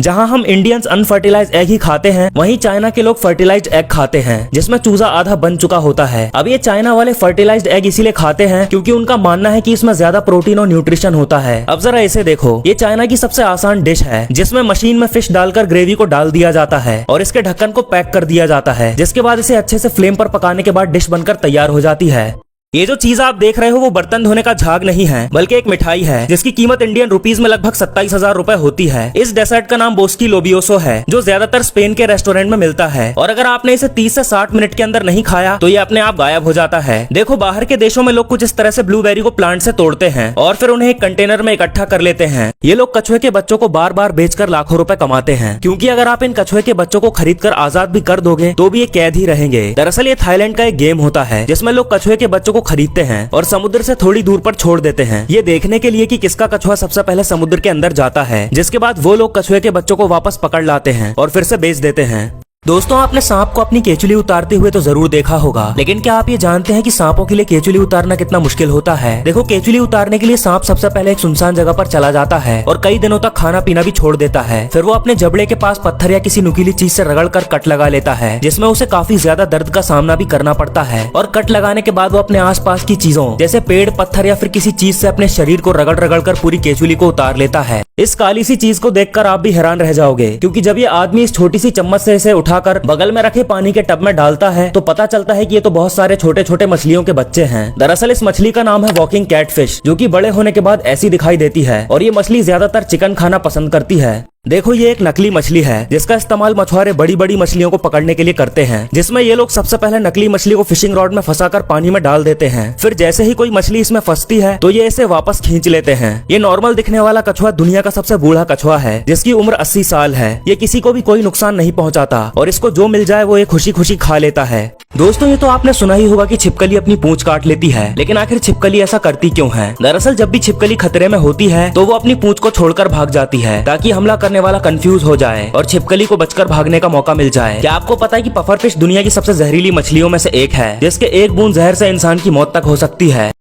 जहाँ हम Indians unfertilised egg ही खाते हैं, वहीं चाइना के लोग फर्टिलाइज्ड एग खाते हैं जिसमें चूजा आधा बन चुका होता है। अब ये चाइना वाले फर्टिलाइज्ड एग इसीलिए खाते हैं क्योंकि उनका मानना है कि इसमें ज्यादा प्रोटीन और न्यूट्रिशन होता है। अब जरा इसे देखो, ये चाइना की सबसे आसान डिश है जिसमें मशीन में फिश डालकर ग्रेवी को डाल दिया जाता है और इसके ढक्कन को पैक कर दिया जाता है, जिसके बाद इसे अच्छे से फ्लेम पर पकाने के बाद डिश बनकर तैयार हो जाती है। ये जो चीज आप देख रहे हो वो बर्तन धोने का झाग नहीं है, बल्कि एक मिठाई है जिसकी कीमत इंडियन रुपीस में लगभग 27,000 रुपए होती है। इस डेजर्ट का नाम बोस्की लोबियोसो है जो ज्यादातर स्पेन के रेस्टोरेंट में मिलता है और अगर आपने इसे 30 से 60 मिनट के अंदर नहीं खाया तो ये अपने आप गायब हो जाता है। देखो, बाहर के देशों में लोग कुछ इस तरह से ब्लूबेरी को प्लांट से तोड़ते हैं और फिर उन्हें एक कंटेनर में इकट्ठा कर लेते हैं। ये लोग कछुए के बच्चों को बार बार बेचकर लाखों रुपए कमाते हैं, क्योंकि अगर आप इन कछुए के बच्चों को खरीद कर आजाद भी कर दोगे तो भी ये कैद ही रहेंगे। दरअसल ये थाईलैंड का एक गेम होता है जिसमें लोग कछुए के बच्चों को खरीदते हैं और समुद्र से थोड़ी दूर पर छोड़ देते हैं, ये देखने के लिए कि किसका कछुआ सबसे पहले समुद्र के अंदर जाता है, जिसके बाद वो लोग कछुए के बच्चों को वापस पकड़ लाते हैं और फिर से बेच देते हैं। दोस्तों, आपने सांप को अपनी केचुली उतारते हुए तो जरूर देखा होगा, लेकिन क्या आप ये जानते हैं कि सांपों के लिए केचुली उतारना कितना मुश्किल होता है? देखो, केचुली उतारने के लिए सांप सबसे पहले एक सुनसान जगह पर चला जाता है और कई दिनों तक खाना पीना भी छोड़ देता है। फिर वो अपने जबड़े के पास पत्थर या किसी नुकीली चीज से रगड़ कर कट लगा लेता है, जिसमें उसे काफी ज्यादा दर्द का सामना भी करना पड़ता है। और कट लगाने के बाद वो अपने आसपास की चीजों जैसे पेड़, पत्थर या फिर किसी चीज से अपने शरीर को रगड़ रगड़ कर पूरी केचुली को उतार लेता है। इस काली सी चीज को देखकर आप भी हैरान रह जाओगे, क्योंकि जब ये आदमी इस छोटी सी चम्मच से इसे उठाकर बगल में रखे पानी के टब में डालता है तो पता चलता है कि ये तो बहुत सारे छोटे छोटे मछलियों के बच्चे हैं। दरअसल इस मछली का नाम है वॉकिंग कैटफिश, जो कि बड़े होने के बाद ऐसी दिखाई देती है और ये मछली ज्यादातर चिकन खाना पसंद करती है। देखो, ये एक नकली मछली है जिसका इस्तेमाल मछुआरे बड़ी बड़ी मछलियों को पकड़ने के लिए करते हैं, जिसमें ये लोग सबसे पहले नकली मछली को फिशिंग रॉड में फंसाकर पानी में डाल देते हैं। फिर जैसे ही कोई मछली इसमें फंसती है तो ये इसे वापस खींच लेते हैं। ये नॉर्मल दिखने वाला कछुआ दुनिया का सबसे बूढ़ा कछुआ है, जिसकी उम्र 80 साल है। ये किसी को भी कोई नुकसान नहीं पहुंचाता और इसको जो मिल जाए वो ये खुशी खुशी खा लेता है। दोस्तों, ये तो आपने सुना ही होगा कि छिपकली अपनी पूंछ काट लेती है, लेकिन आखिर छिपकली ऐसा करती क्यों है? दरअसल जब भी छिपकली खतरे में होती है तो वो अपनी पूंछ को छोड़कर भाग जाती है ताकि हमला करने वाला कंफ्यूज हो जाए और छिपकली को बचकर भागने का मौका मिल जाए। क्या आपको पता है कि पफर फिश दुनिया की सबसे जहरीली मछलियों में से एक है, जिसके एक बूंद जहर से इंसान की मौत तक हो सकती है?